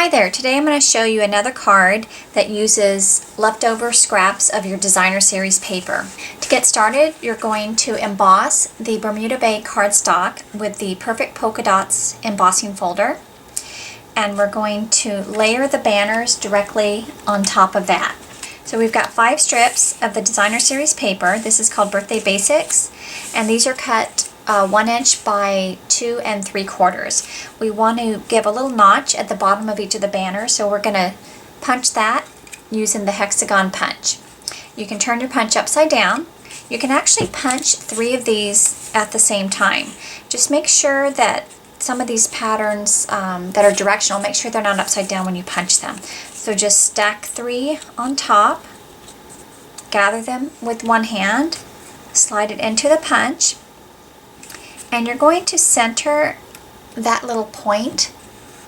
Hi there, today I'm going to show you another card that uses leftover scraps of your designer series paper. To get started, you're going to emboss the Bermuda Bay cardstock with the Perfect Polka Dots embossing folder, and we're going to layer the banners directly on top of that. So we've got 5 strips of the designer series paper. This is called Birthday Basics, and these are cut 1 inch by 2 3/4. We want to give a little notch at the bottom of each of the banners, so we're going to punch that using the hexagon punch. You can turn your punch upside down. You can actually punch 3 of these at the same time. Just make sure that some of these patterns that are directional, make sure they're not upside down when you punch them. So just stack 3 on top, gather them with one hand, slide it into the punch, and you're going to center that little point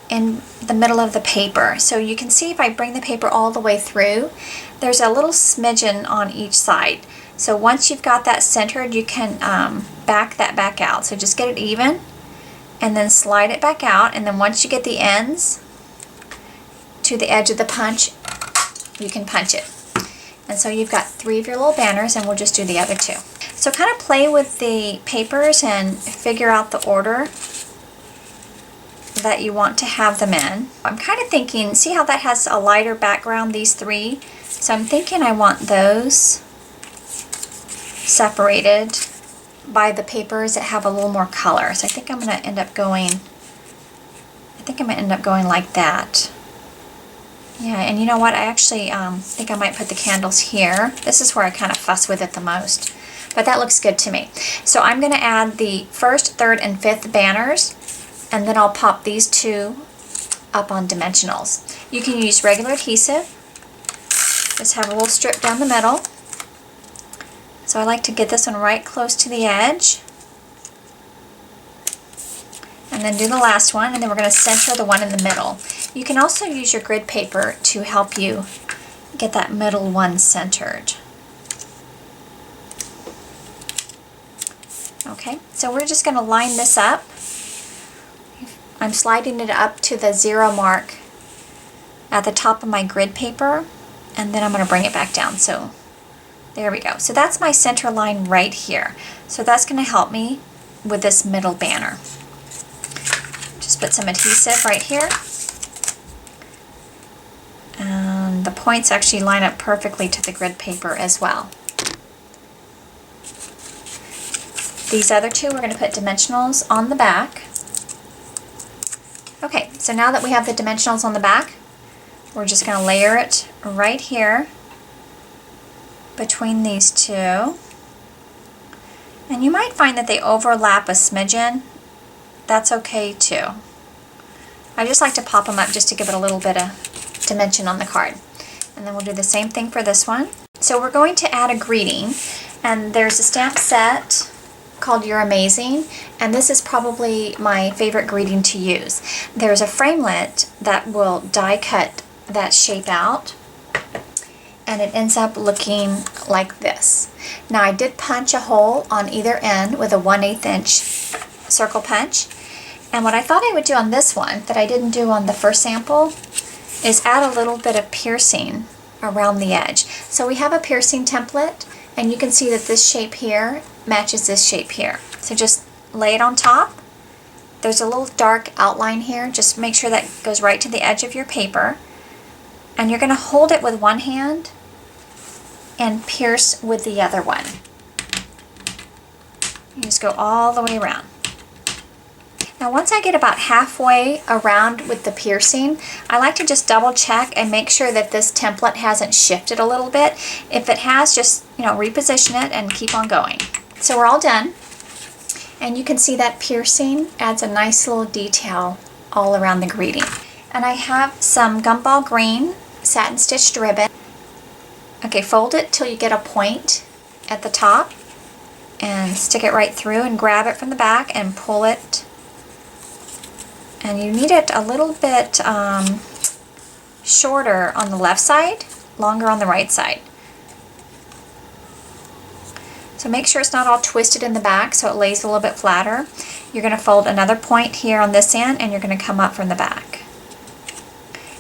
in the middle of the paper. So you can see if I bring the paper all the way through, there's a little smidgen on each side. So once you've got that centered, you can back that back out. So just get it even and then slide it back out, and then once you get the ends to the edge of the punch, you can punch it. And so you've got 3 of your little banners, and we'll just do the other 2. So kind of play with the papers and figure out the order that you want to have them in. I'm kind of thinking, see how that has a lighter background, these 3? So I'm thinking I want those separated by the papers that have a little more color. So I think I'm going to end up going, like that. Yeah, and you know what? I actually think I might put the candles here. This is where I kind of fuss with it the most. But that looks good to me. So I'm going to add the 1st, 3rd, and 5th banners, and then I'll pop these 2 up on dimensionals. You can use regular adhesive. Just have a little strip down the middle. So I like to get this one right close to the edge. And then do the last one, and then we're going to center the one in the middle. You can also use your grid paper to help you get that middle one centered. Okay, so we're just going to line this up. I'm sliding it up to the 0 mark at the top of my grid paper, and then I'm going to bring it back down. So there we go. So that's my center line right here. So that's going to help me with this middle banner. Just put some adhesive right here. And the points actually line up perfectly to the grid paper as well. These other 2, we're going to put dimensionals on the back. Okay, so now that we have the dimensionals on the back, we're just going to layer it right here between these 2. And you might find that they overlap a smidgen. That's okay too. I just like to pop them up just to give it a little bit of dimension on the card. And then we'll do the same thing for this one. So we're going to add a greeting, and there's a stamp set called You're Amazing, and this is probably my favorite greeting to use. There's a framelit that will die cut that shape out, and it ends up looking like this. Now I did punch a hole on either end with a 1/8 inch circle punch, and what I thought I would do on this one that I didn't do on the first sample is add a little bit of piercing around the edge. So we have a piercing template, and you can see that this shape here matches this shape here. So just lay it on top. There's a little dark outline here. Just make sure that goes right to the edge of your paper. And you're going to hold it with one hand and pierce with the other one. You just go all the way around. Now once I get about halfway around with the piercing, I like to just double check and make sure that this template hasn't shifted a little bit. If it has, just reposition it and keep on going. So we're all done, and you can see that piercing adds a nice little detail all around the greeting. And I have some gumball green satin stitched ribbon. Okay, fold it till you get a point at the top and stick it right through and grab it from the back and pull it. And you need it a little bit shorter on the left side, longer on the right side. So make sure it's not all twisted in the back so it lays a little bit flatter. You're going to fold another point here on this end, and you're going to come up from the back.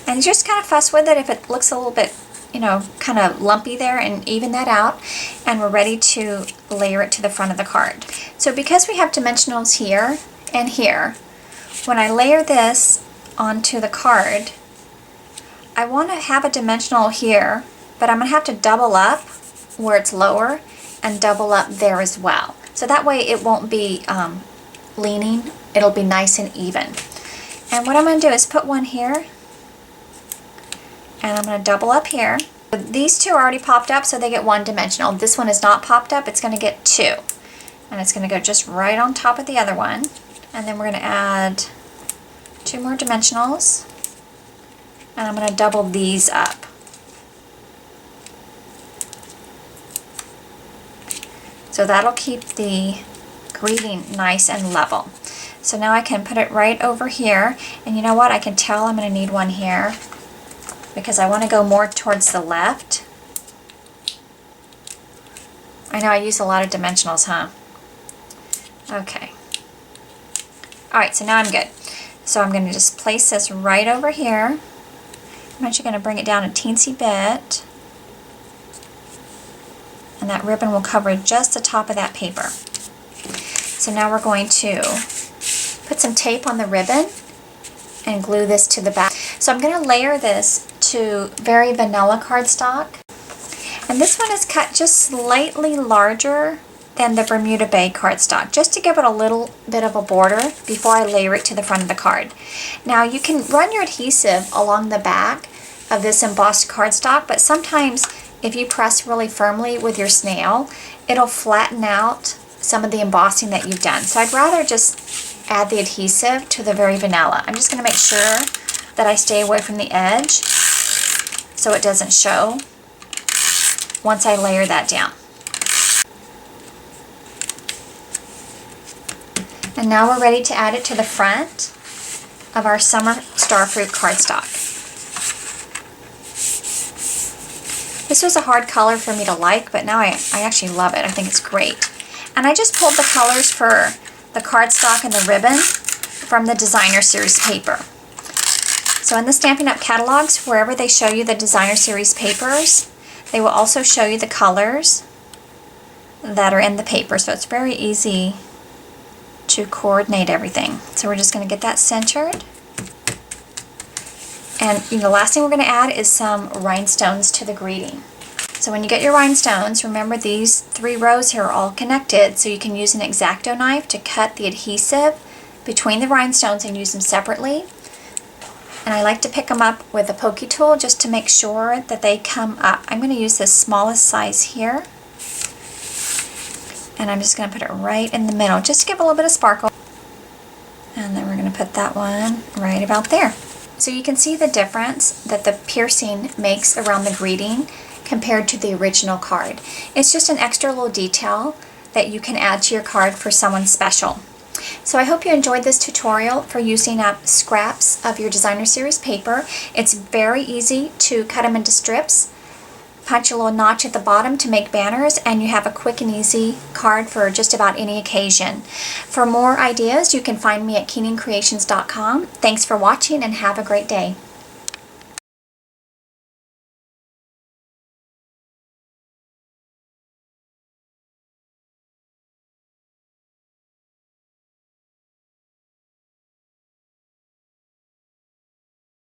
And just kind of fuss with it if it looks a little bit, you know, kind of lumpy there, and even that out. And we're ready to layer it to the front of the card. So because we have dimensionals here and here, when I layer this onto the card, I want to have a dimensional here, but I'm going to have to double up where it's lower and double up there as well. So that way it won't be leaning, it'll be nice and even. And what I'm going to do is put one here, and I'm going to double up here. These two are already popped up, so they get one dimensional. This one is not popped up, it's going to get two. And it's going to go just right on top of the other one. And then we're going to add two more dimensionals. And I'm going to double these up. So that'll keep the greeting nice and level. So now I can put it right over here. And you know what? I can tell I'm going to need one here because I want to go more towards the left. I know I use a lot of dimensionals, huh? Okay. Alright, so now I'm good. So I'm going to just place this right over here. I'm actually going to bring it down a teensy bit. And that ribbon will cover just the top of that paper. So now we're going to put some tape on the ribbon and glue this to the back. So I'm going to layer this to very vanilla cardstock. And this one is cut just slightly larger than the Bermuda Bay cardstock, just to give it a little bit of a border before I layer it to the front of the card. Now you can run your adhesive along the back of this embossed cardstock, but sometimes if you press really firmly with your snail, it'll flatten out some of the embossing that you've done. So I'd rather just add the adhesive to the very vanilla. I'm just going to make sure that I stay away from the edge so it doesn't show once I layer that down. And now we're ready to add it to the front of our summer starfruit cardstock. This was a hard color for me to like, but now I actually love it. I think it's great. And I just pulled the colors for the cardstock and the ribbon from the Designer Series paper. So in the Stampin' Up! Catalogs, wherever they show you the Designer Series papers, they will also show you the colors that are in the paper. So it's very easy to coordinate everything. So we're just going to get that centered. And the last thing we're going to add is some rhinestones to the greeting. So when you get your rhinestones, remember these 3 rows here are all connected, so you can use an X-Acto knife to cut the adhesive between the rhinestones and use them separately. And I like to pick them up with a pokey tool just to make sure that they come up. I'm going to use the smallest size here. And I'm just going to put it right in the middle, just to give a little bit of sparkle. And then we're going to put that one right about there. So you can see the difference that the piercing makes around the greeting compared to the original card. It's just an extra little detail that you can add to your card for someone special. So I hope you enjoyed this tutorial for using up scraps of your Designer Series paper. It's very easy to cut them into strips, punch a little notch at the bottom to make banners, and you have a quick and easy card for just about any occasion. For more ideas, you can find me at KeenanCreations.com. Thanks for watching and have a great day.